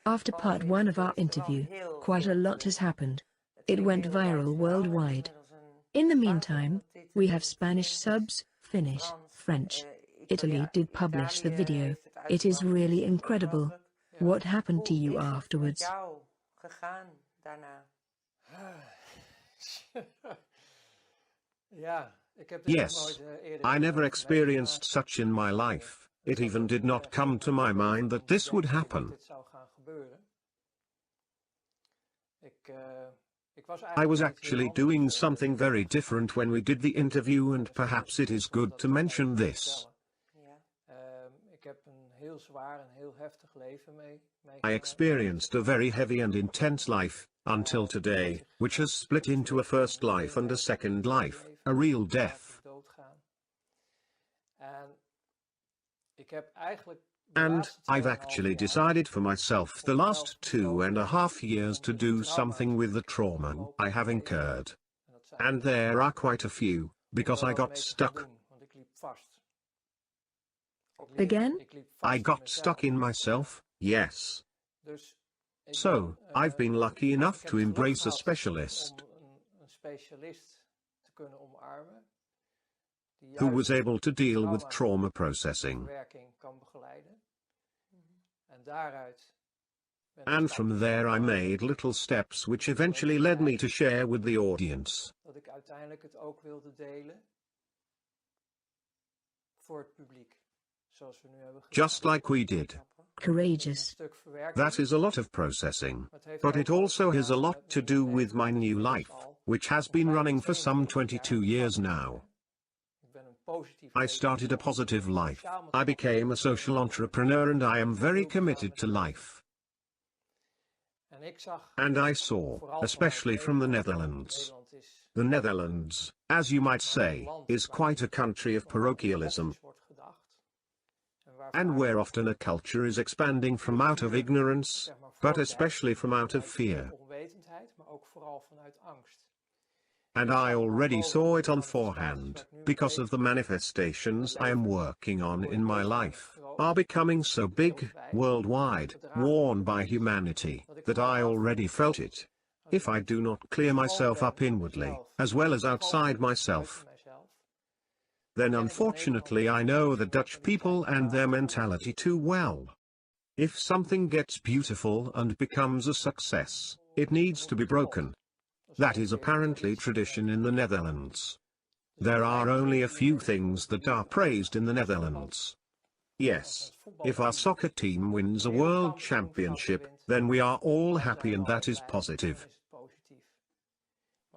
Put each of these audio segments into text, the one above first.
After part 1 of our interview, quite a lot has happened. It went viral worldwide. In the meantime, we have Spanish subs, Finnish, French. Italy did publish the video. It is really incredible. What happened to you afterwards? Yes. I never experienced such in my life. It even did not come to my mind that this would happen. I was actually doing something very different when we did the interview, and perhaps it is good to mention this. I experienced a very heavy and intense life, until today, which has split into a first life and a second life, a real death. And I've actually decided for myself the last 2.5 years to do something with the trauma I have incurred. And there are quite a few, because I got stuck. Again? I got stuck in myself, yes. So, I've been lucky enough to embrace a specialist who was able to deal with trauma processing. And from there I made little steps which eventually led me to share with the audience. Just like we did. Courageous. That is a lot of processing. But it also has a lot to do with my new life, which has been running for some 22 years now. I started a positive life. I became a social entrepreneur, and I am very committed to life. And I saw, especially from the Netherlands. The Netherlands, as you might say, is quite a country of parochialism, and where often a culture is expanding from out of ignorance, but especially from out of fear. And I already saw it on forehand, because of the manifestations I am working on in my life, are becoming so big, worldwide, worn by humanity, that I already felt it. If I do not clear myself up inwardly, as well as outside myself, then unfortunately I know the Dutch people and their mentality too well. If something gets beautiful and becomes a success, it needs to be broken. That is apparently tradition in the Netherlands. There are only a few things that are praised in the Netherlands. Yes, if our soccer team wins a world championship, then we are all happy, and that is positive.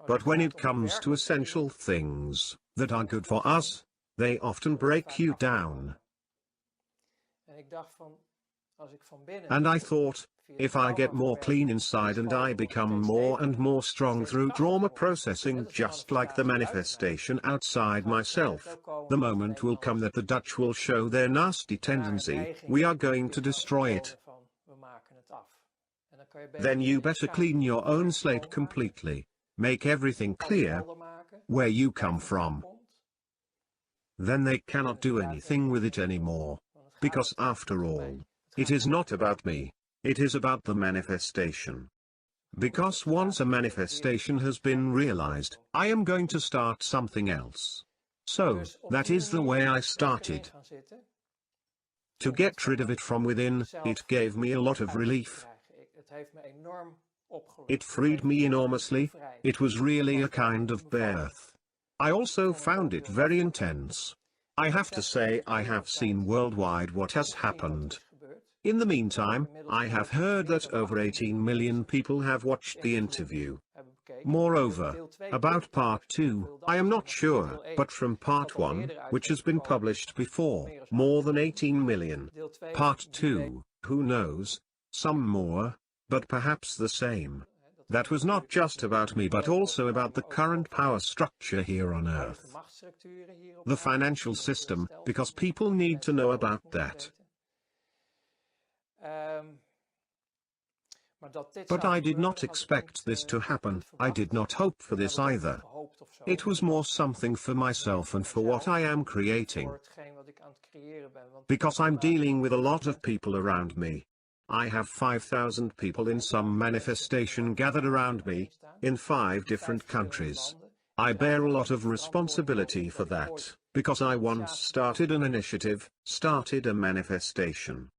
But when it comes to essential things that are good for us, they often break you down. And I thought, if I get more clean inside and I become more and more strong through trauma processing, just like the manifestation outside myself, the moment will come that the Dutch will show their nasty tendency. We are going to destroy it. Then you better clean your own slate completely. Make everything clear where you come from. Then they cannot do anything with it anymore. Because after all, it is not about me. It is about the manifestation. Because once a manifestation has been realized, I am going to start something else. So, that is the way I started. To get rid of it from within, it gave me a lot of relief. It freed me enormously. It was really a kind of birth. I also found it very intense. I have to say, I have seen worldwide what has happened. In the meantime, I have heard that over 18 million people have watched the interview. Moreover, about part 2, I am not sure, but from part 1, which has been published before, more than 18 million. Part 2, who knows, some more, but perhaps the same. That was not just about me, but also about the current power structure here on Earth. The financial system, because people need to know about that. But I did not expect this to happen. I did not hope for this either. It was more something for myself and for what I am creating. Because I'm dealing with a lot of people around me. I have 5,000 people in some manifestation gathered around me, in 5 different countries. I bear a lot of responsibility for that, because I once started an initiative, started a manifestation.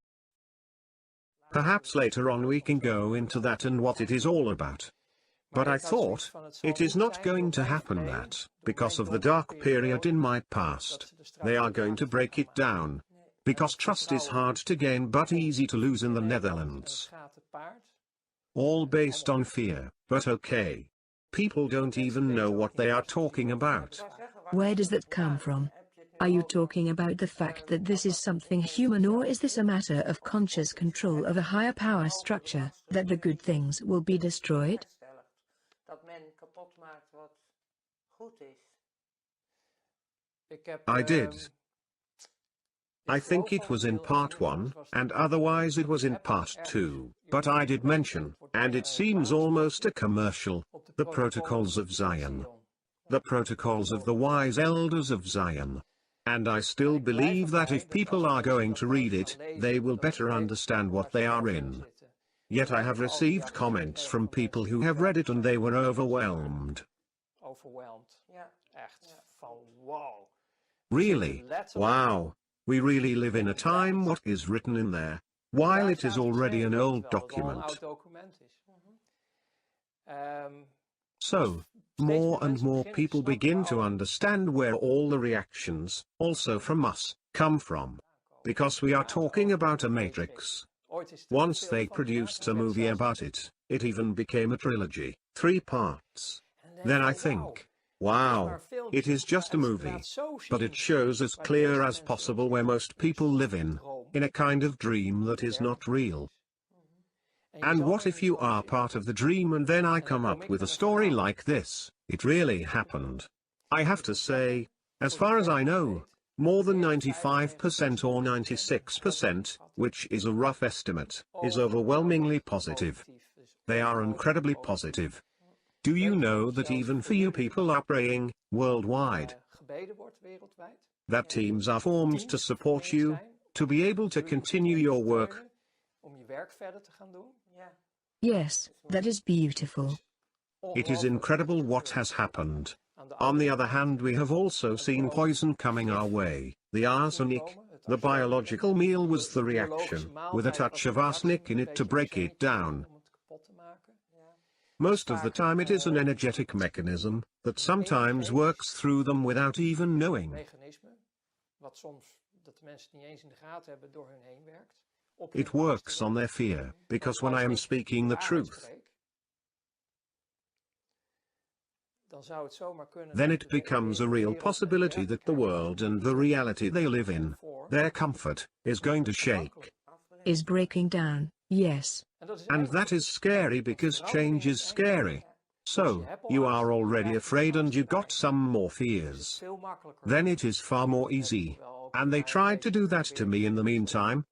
Perhaps later on we can go into that and what it is all about. But I thought, it is not going to happen that, because of the dark period in my past, they are going to break it down. Because trust is hard to gain but easy to lose in the Netherlands. All based on fear, but okay. People don't even know what they are talking about. Where does that come from? Are you talking about the fact that this is something human, or is this a matter of conscious control of a higher power structure, that the good things will be destroyed? I did. I think it was in part 1, and otherwise it was in part 2, but I did mention, and it seems almost a commercial, the protocols of Zion. The protocols of the wise elders of Zion. And I still believe that if people are going to read it, they will better understand what they are in. Yet I have received comments from people who have read it and they were overwhelmed. Really? Wow. We really live in a time what is written in there, while it is already an old document. So, more and more people begin to understand where all the reactions, also from us, come from. Because we are talking about a matrix. Once they produced a movie about it, it even became a trilogy, 3 parts. Then I think, wow, it is just a movie. But it shows as clear as possible where most people live in a kind of dream that is not real. And what if you are part of the dream and then I come up with a story like this, it really happened. I have to say, as far as I know, more than 95% or 96%, which is a rough estimate, is overwhelmingly positive. They are incredibly positive. Do you know that even for you people are praying, worldwide? That teams are formed to support you, to be able to continue your work. Yes, that is beautiful. It is incredible what has happened. On the other hand, we have also seen poison coming our way, the arsenic. The biological meal was the reaction, with a touch of arsenic in it to break it down. Most of the time it is an energetic mechanism, that sometimes works through them without even knowing. It works on their fear, because when I am speaking the truth, then it becomes a real possibility that the world and the reality they live in, their comfort, is going to shake. Is breaking down, yes. And that is scary because change is scary. So, you are already afraid and you got some more fears. Then it is far more easy. And they tried to do that to me in the meantime.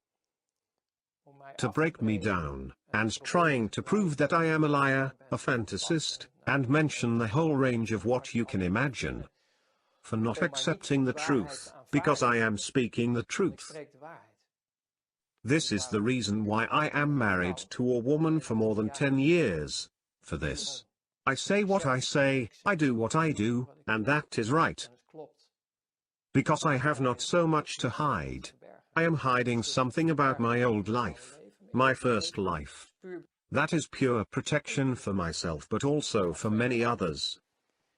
To break me down, and trying to prove that I am a liar, a fantasist, and mention the whole range of what you can imagine. For not accepting the truth, because I am speaking the truth. This is the reason why I am married to a woman for more than 10 years, for this. I say what I say, I do what I do, and that is right. Because I have not so much to hide. I am hiding something about my old life, my first life. That is pure protection for myself but also for many others.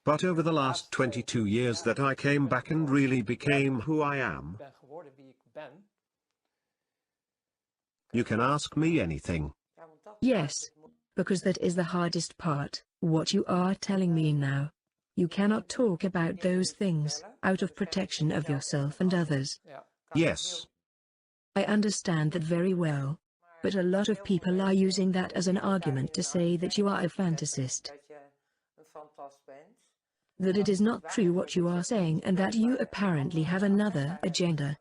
But over the last 22 years that I came back and really became who I am. You can ask me anything. Yes. Because that is the hardest part, what you are telling me now. You cannot talk about those things, out of protection of yourself and others. Yes. I understand that very well. But a lot of people are using that as an argument to say that you are a fantasist. That it is not true what you are saying and that you apparently have another agenda.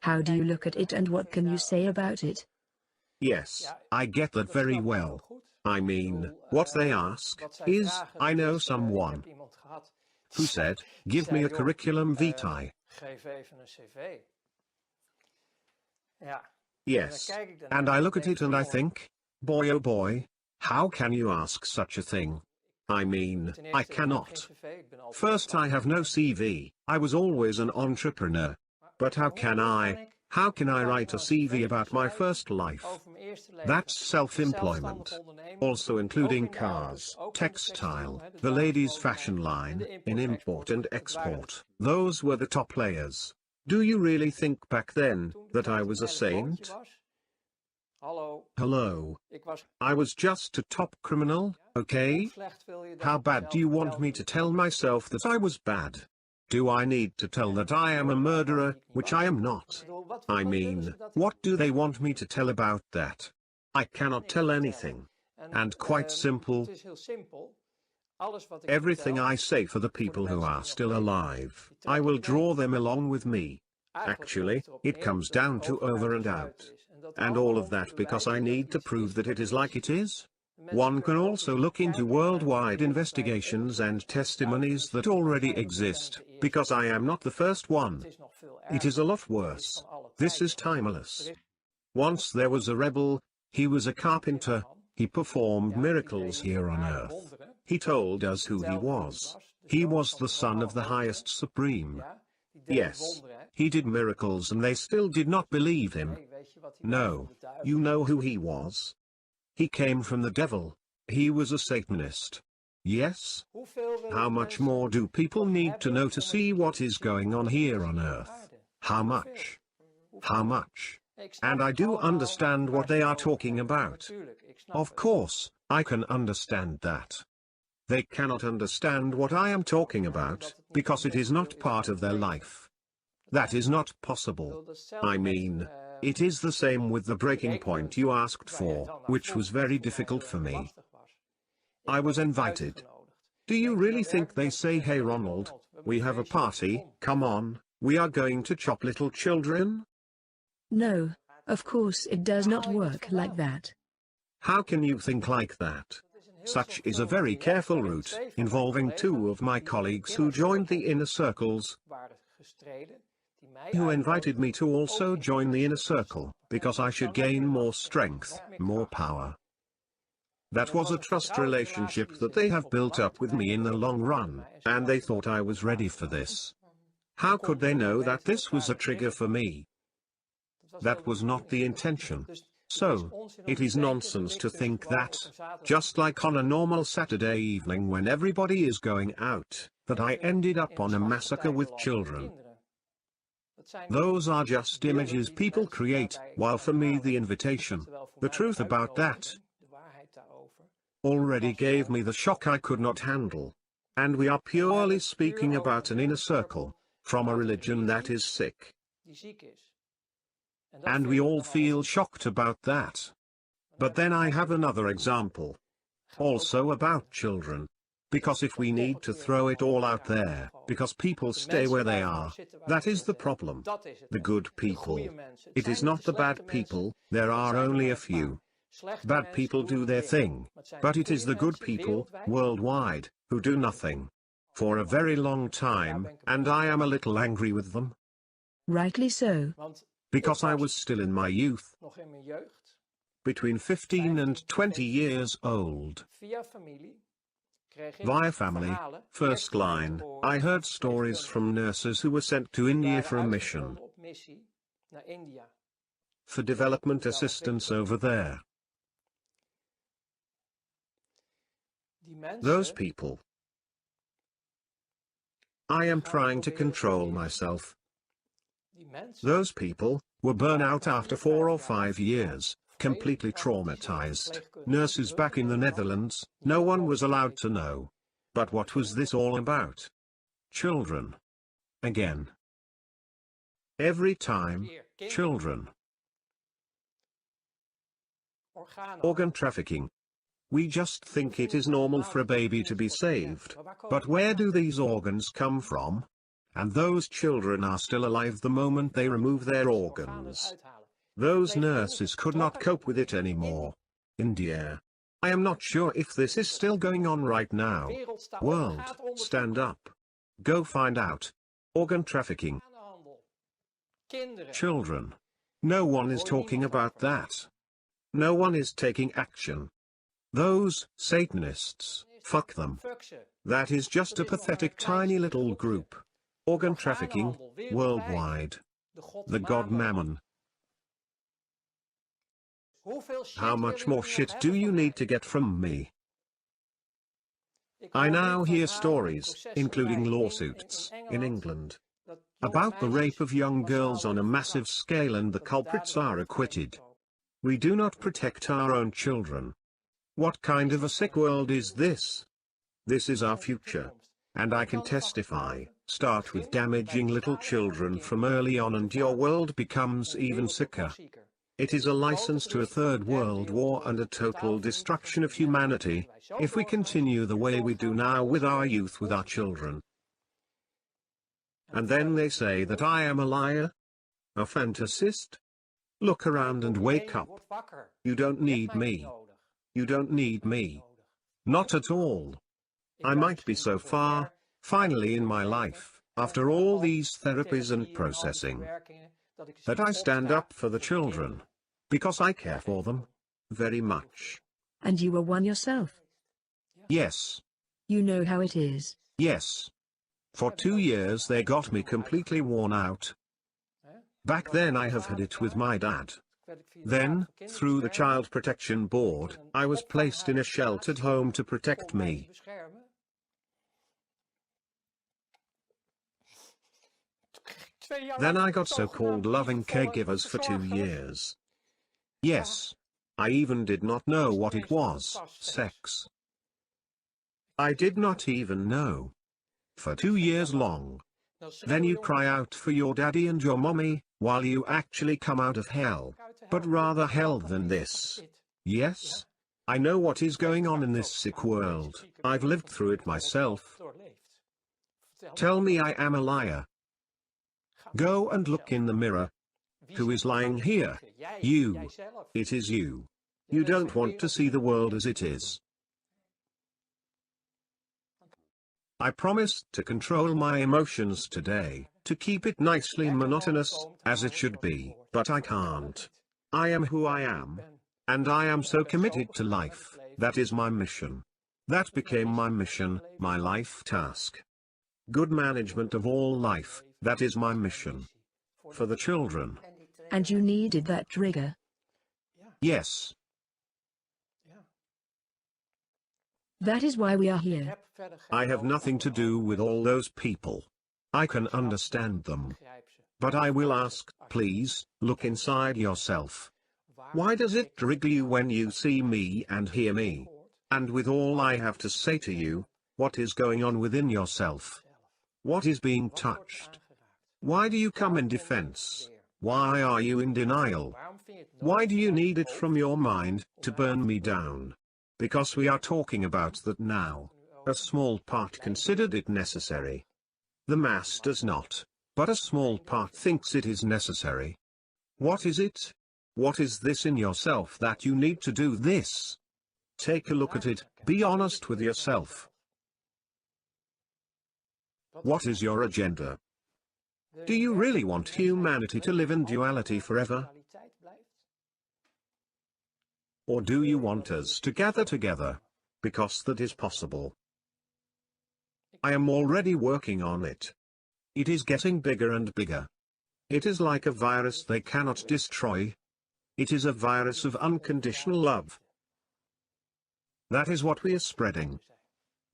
How do you look at it and what can you say about it? Yes, I get that very well. I mean, what they ask is, I know someone who said, give me a curriculum vitae. Yes. And I look at it and I think, boy oh boy, how can you ask such a thing? I mean, I cannot. First, I have no CV, I was always an entrepreneur. But how can I write a CV about my first life? That's self-employment. Also including cars, textile, the ladies' fashion line, in import and export. Those were the top players. Do you really think back then that I was a saint? Hello. I was just a top criminal, okay? How bad do you want me to tell myself that I was bad? Do I need to tell that I am a murderer, which I am not? I mean, what do they want me to tell about that? I cannot tell anything. And quite simple. Everything I say for the people who are still alive, I will draw them along with me. Actually, it comes down to over and out. And all of that because I need to prove that it is like it is. One can also look into worldwide investigations and testimonies that already exist, because I am not the first one. It is a lot worse. This is timeless. Once there was a rebel, he was a carpenter, he performed miracles here on earth. He told us who he was. He was the Son of the Highest Supreme. Yes, he did miracles and they still did not believe him. No, you know who he was? He came from the devil. He was a Satanist. Yes? How much more do people need to know to see what is going on here on earth? How much? How much? And I do understand what they are talking about. Of course, I can understand that. They cannot understand what I am talking about, because it is not part of their life. That is not possible. I mean, it is the same with the breaking point you asked for, which was very difficult for me. I was invited. Do you really think they say, hey Ronald, we have a party, come on, we are going to chop little children? No, of course it does not work like that. How can you think like that? Such is a very careful route, involving two of my colleagues who joined the inner circles, who invited me to also join the inner circle, because I should gain more strength, more power. That was a trust relationship that they have built up with me in the long run, and they thought I was ready for this. How could they know that this was a trigger for me? That was not the intention. So, it is nonsense to think that, just like on a normal Saturday evening when everybody is going out, that I ended up on a massacre with children. Those are just images people create, while for me the invitation, the truth about that, already gave me the shock I could not handle. And we are purely speaking about an inner circle, from a religion that is sick. And we all feel shocked about that. But then I have another example. Also about children. Because if we need to throw it all out there, because people stay where they are, that is the problem. The good people. It is not the bad people, there are only a few. Bad people do their thing. But it is the good people, worldwide, who do nothing. For a very long time, and I am a little angry with them. Rightly so. Because I was still in my youth. Between 15 and 20 years old. Via family, first line, I heard stories from nurses who were sent to India for a mission. For development assistance over there. Those people. I am trying to control myself. Those people were burnt out after 4 or 5 years, completely traumatized. Nurses back in the Netherlands, no one was allowed to know. But what was this all about? Children. Again. Every time, children. Organ trafficking. We just think it is normal for a baby to be saved. But where do these organs come from? And those children are still alive the moment they remove their organs. Those nurses could not cope with it anymore. India. I am not sure if this is still going on right now. World, stand up. Go find out. Organ trafficking. Children. No one is talking about that. No one is taking action. Those Satanists, fuck them. That is just a pathetic tiny little group. Organ trafficking, worldwide. The god Mammon. How much more shit do you need to get from me? I now hear stories, including lawsuits, in England, about the rape of young girls on a massive scale, and the culprits are acquitted. We do not protect our own children. What kind of a sick world is this? This is our future. And I can testify, start with damaging little children from early on and your world becomes even sicker. It is a license to a third world war and a total destruction of humanity, if we continue the way we do now with our youth, with our children. And then they say that I am a liar? A fantasist? Look around and wake up. You don't need me. You don't need me. Not at all. I might be so far, finally in my life, after all these therapies and processing, that I stand up for the children. Because I care for them. Very much. And you were one yourself? Yes. You know how it is. Yes. For 2 years they got me completely worn out. Back then I have had it with my dad. Then, through the Child Protection Board, I was placed in a sheltered home to protect me. Then I got so-called loving caregivers for 2 years. Yes. I even did not know what it was, sex. I did not even know. For 2 years long. Then you cry out for your daddy and your mommy, while you actually come out of hell. But rather hell than this. Yes? I know what is going on in this sick world. I've lived through it myself. Tell me I am a liar. Go and look in the mirror. Who is lying here? You. It is you. You don't want to see the world as it is. I promised to control my emotions today, to keep it nicely monotonous, as it should be, but I can't. I am who I am. And I am so committed to life, that is my mission. That became my mission, my life task. Good management of all life, that is my mission. For the children. And you needed that trigger? Yes. That is why we are here. I have nothing to do with all those people. I can understand them. But I will ask, please, look inside yourself. Why does it trigger you when you see me and hear me? And with all I have to say to you, what is going on within yourself? What is being touched? Why do you come in defense? Why are you in denial? Why do you need it from your mind, to burn me down? Because we are talking about that now. A small part considered it necessary. The mass does not, but a small part thinks it is necessary. What is it? What is this in yourself that you need to do this? Take a look at it, be honest with yourself. What is your agenda? Do you really want humanity to live in duality forever? Or do you want us to gather together? Because that is possible. I am already working on it. It is getting bigger and bigger. It is like a virus they cannot destroy. It is a virus of unconditional love. That is what we are spreading.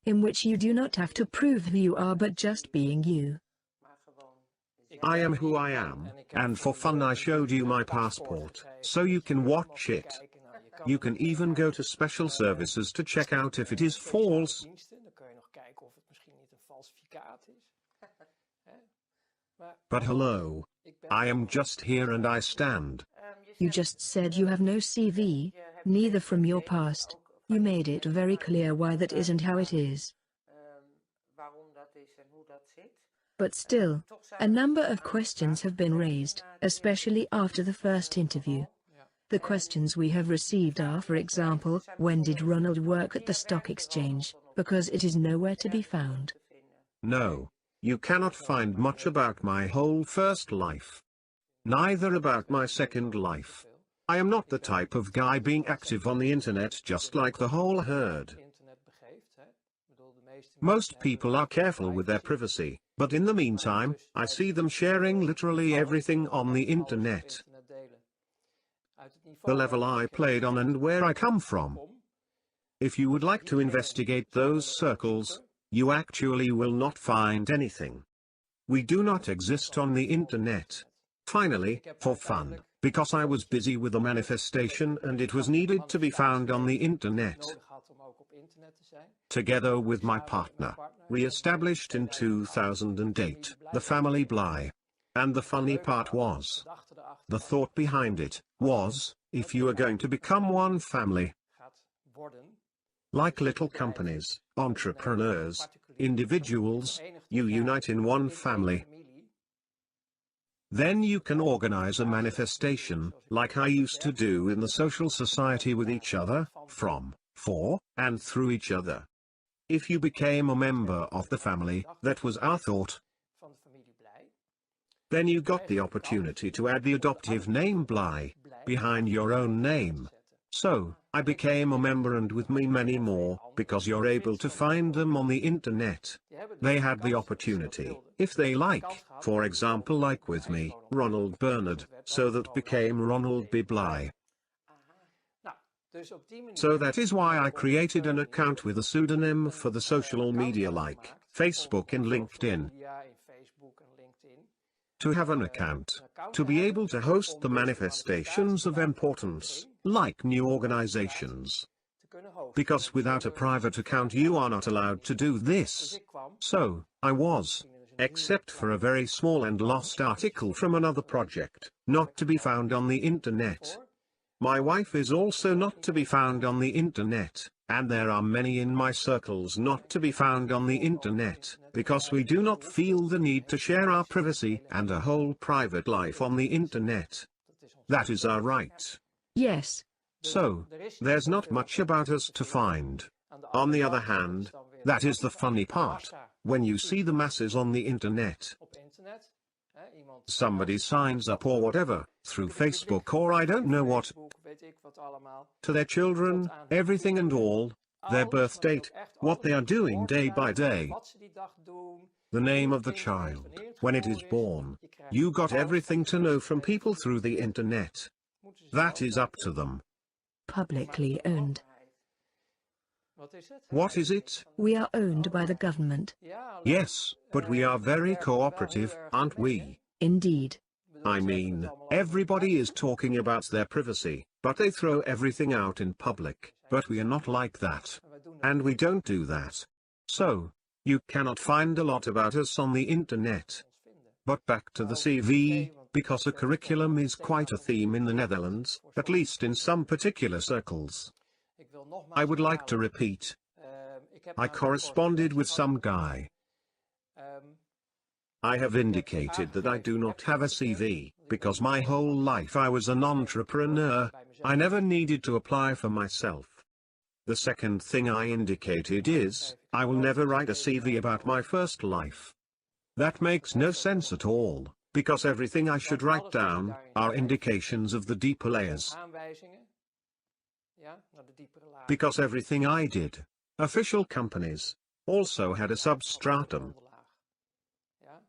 In which you do not have to prove who you are but just being you. I am who I am, and for fun I showed you my passport, so you can watch it. You can even go to special services to check out if it is false. But hello. I am just here and I stand. You just said you have no CV, neither from your past. You made it very clear why that isn't how it is. But still, a number of questions have been raised, especially after the first interview. The questions we have received are, for example, when did Ronald work at the stock exchange, because it is nowhere to be found. No, you cannot find much about my whole first life. neither about my second life. I am not the type of guy being active on the internet just like the whole herd. Most people are careful with their privacy, but in the meantime, I see them sharing literally everything on the internet. The level I played on and where I come from. If you would like to investigate those circles, you actually will not find anything. We do not exist on the internet. Finally, for fun, because I was busy with a manifestation and it was needed to be found on the internet. Together with my partner, we established in 2008, the family Bly. And the funny part was, the thought behind it, was, if you are going to become one family, like little companies, entrepreneurs, individuals, you unite in one family. Then you can organize a manifestation, like I used to do in the social society with each other, from, for, and through each other. If you became a member of the family, that was our thought. Then you got the opportunity to add the adoptive name Bly, behind your own name. So, I became a member and with me many more, because you're able to find them on the internet. They had the opportunity, if they like, for example like with me, Ronald Bernard, so that became Ronald B. Bly. So that is why I created an account with a pseudonym for the social media like Facebook and LinkedIn. To have an account, to be able to host the manifestations of importance, like new organizations. Because without a private account you are not allowed to do this. So, I was, except for a very small and lost article from another project, not to be found on the internet. My wife is also not to be found on the internet, and there are many in my circles not to be found on the internet, because we do not feel the need to share our privacy and a whole private life on the internet. That is our right. Yes. So, there's not much about us to find. On the other hand, that is the funny part, when you see the masses on the internet. Somebody signs up or whatever, through Facebook or I don't know what, to their children, everything and all, their birth date, what they are doing day by day, the name of the child, when it is born. You got everything to know from people through the internet. That is up to them. Publicly owned. What is it? We are owned by the government. Yes, but we are very cooperative, aren't we? Indeed. I mean, everybody is talking about their privacy, but they throw everything out in public, but we are not like that. And we don't do that. So, you cannot find a lot about us on the internet. But back to the CV, because a curriculum is quite a theme in the Netherlands, at least in some particular circles. I would like to repeat. I corresponded with some guy. I have indicated that I do not have a CV, because my whole life I was an entrepreneur, I never needed to apply for myself. The second thing I indicated is, I will never write a CV about my first life. That makes no sense at all, because everything I should write down, are indications of the deeper layers. Because everything I did, official companies, also had a substratum.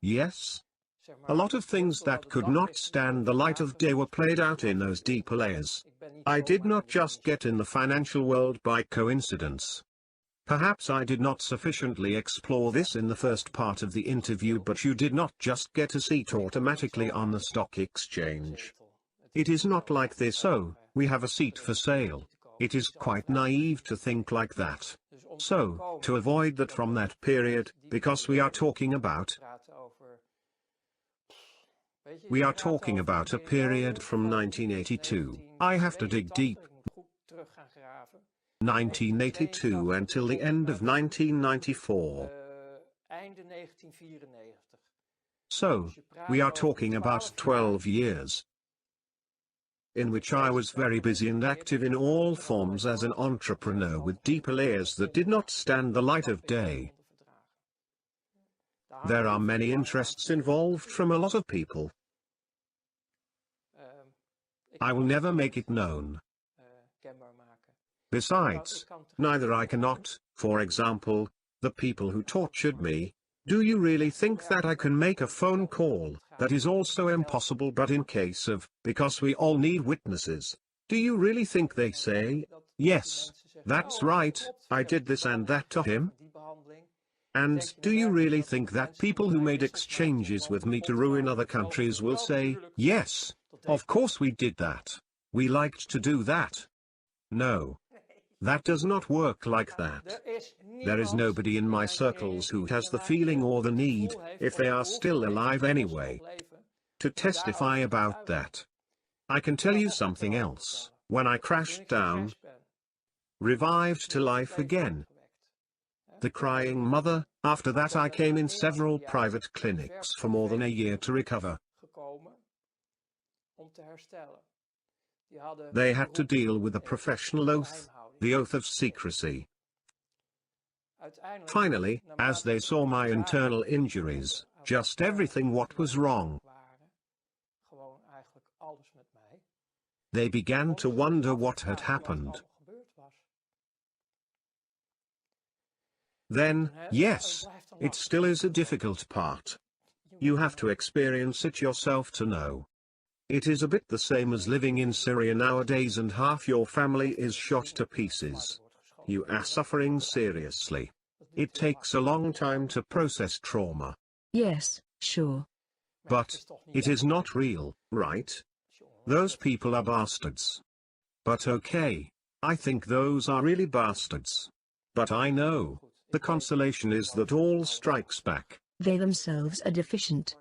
Yes? A lot of things that could not stand the light of day were played out in those deeper layers. I did not just get in the financial world by coincidence. Perhaps I did not sufficiently explore this in the first part of the interview, but you did not just get a seat automatically on the stock exchange. It is not like this, oh, we have a seat for sale. It is quite naive to think like that. So, to avoid that from that period, because we are talking about a period from 1982, I have to dig deep. 1982 until the end of 1994. So, we are talking about 12 years. In which I was very busy and active in all forms as an entrepreneur with deeper layers that did not stand the light of day. There are many interests involved from a lot of people. I will never make it known. Besides, neither I cannot, for example, the people who tortured me. Do you really think that I can make a phone call? That is also impossible, but in case of, because we all need witnesses. Do you really think they say, yes, that's right, I did this and that to him? And do you really think that people who made exchanges with me to ruin other countries will say, yes, of course we did that. We liked to do that. No. That does not work like that. There is nobody in my circles who has the feeling or the need, if they are still alive anyway, to testify about that. I can tell you something else. When I crashed down, revived to life again, the crying mother, after that I came in several private clinics for more than a year to recover. They had to deal with a professional oath, the oath of secrecy. Finally, as they saw my internal injuries, just everything what was wrong, they began to wonder what had happened. Then, yes, it still is a difficult part. You have to experience it yourself to know. It is a bit the same as living in Syria nowadays and half your family is shot to pieces. You are suffering seriously. It takes a long time to process trauma. Yes, sure. But, it is not real, right? Those people are bastards. But okay, I think those are really bastards. But I know, the consolation is that all strikes back. They themselves are deficient.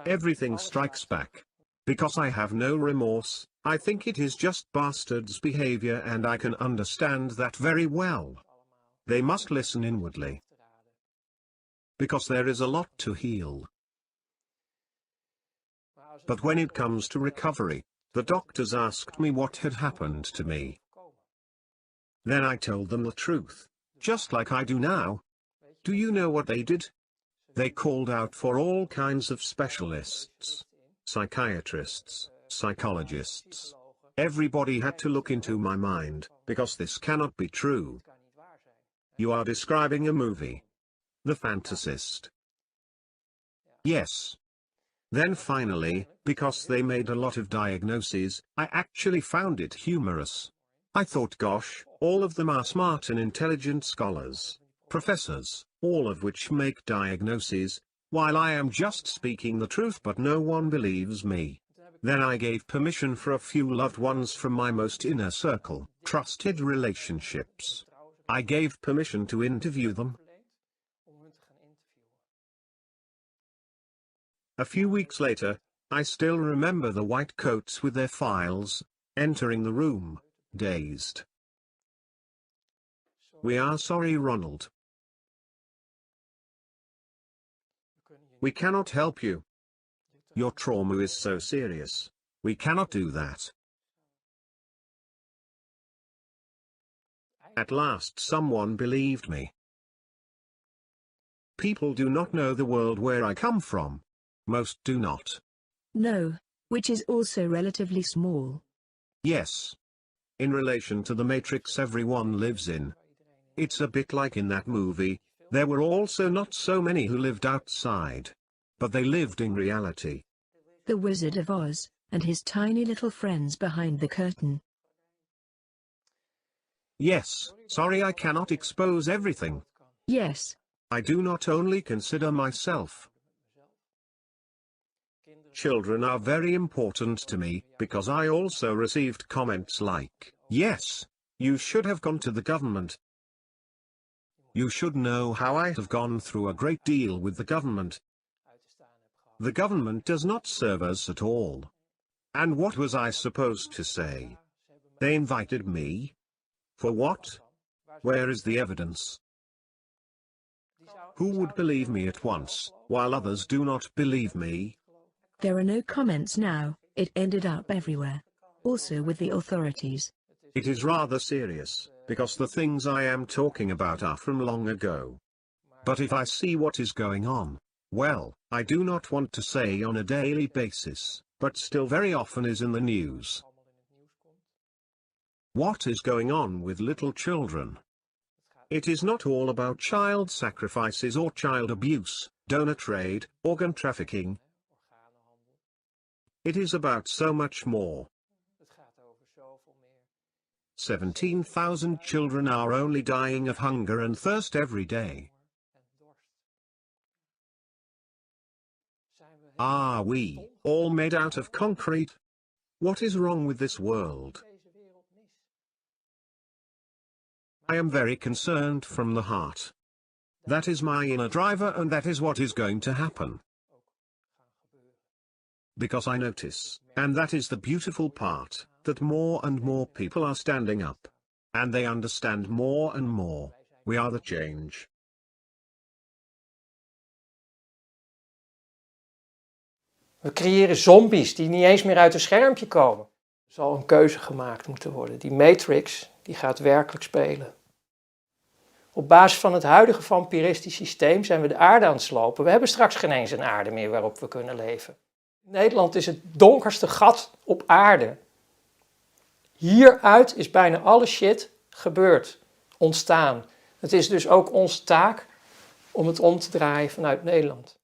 Everything strikes back. Because I have no remorse, I think it is just bastards' behavior and I can understand that very well. They must listen inwardly. Because there is a lot to heal. But when it comes to recovery, the doctors asked me what had happened to me. Then I told them the truth, just like I do now. Do you know what they did? They called out for all kinds of specialists. Psychiatrists, psychologists. Everybody had to look into my mind, because this cannot be true. You are describing a movie. The Fantasist. Yes. Then finally, because they made a lot of diagnoses, I actually found it humorous. I thought, gosh, all of them are smart and intelligent scholars, professors, all of which make diagnoses, while I am just speaking the truth but no one believes me. Then I gave permission for a few loved ones from my most inner circle, trusted relationships. I gave permission to interview them. A few weeks later, I still remember the white coats with their files, entering the room, dazed. We are sorry, Ronald. We cannot help you. Your trauma is so serious. We cannot do that. At last someone believed me. People do not know the world where I come from. Most do not. No, which is also relatively small. Yes. In relation to the matrix everyone lives in. It's a bit like in that movie. There were also not so many who lived outside. But they lived in reality. The Wizard of Oz, and his tiny little friends behind the curtain. Yes, sorry I cannot expose everything. Yes. I do not only consider myself. Children are very important to me, because I also received comments like, yes, you should have gone to the government. You should know how I have gone through a great deal with the government. The government does not serve us at all. And what was I supposed to say? They invited me? For what? Where is the evidence? Who would believe me at once, while others do not believe me? There are no comments now, it ended up everywhere. Also with the authorities. It is rather serious, because the things I am talking about are from long ago. But if I see what is going on, well, I do not want to say on a daily basis, but still very often is in the news. What is going on with little children? It is not all about child sacrifices or child abuse, donor trade, organ trafficking. It is about so much more. 17,000 children are only dying of hunger and thirst every day. Are we all made out of concrete? What is wrong with this world? I am very concerned from the heart. That is my inner driver, and that is what is going to happen. Because I notice, and that is the beautiful part, that more and more people are standing up. And they understand more and more. We are the change. We creëren zombies die niet eens meer uit een schermpje komen. Er zal een keuze gemaakt moeten worden. Die Matrix, die gaat werkelijk spelen. Op basis van het huidige vampiristisch systeem zijn we de aarde aan het slopen. We hebben straks geen eens een aarde meer waarop we kunnen leven. Nederland is het donkerste gat op aarde. Hieruit is bijna alle shit gebeurd, ontstaan. Het is dus ook onze taak om het om te draaien vanuit Nederland.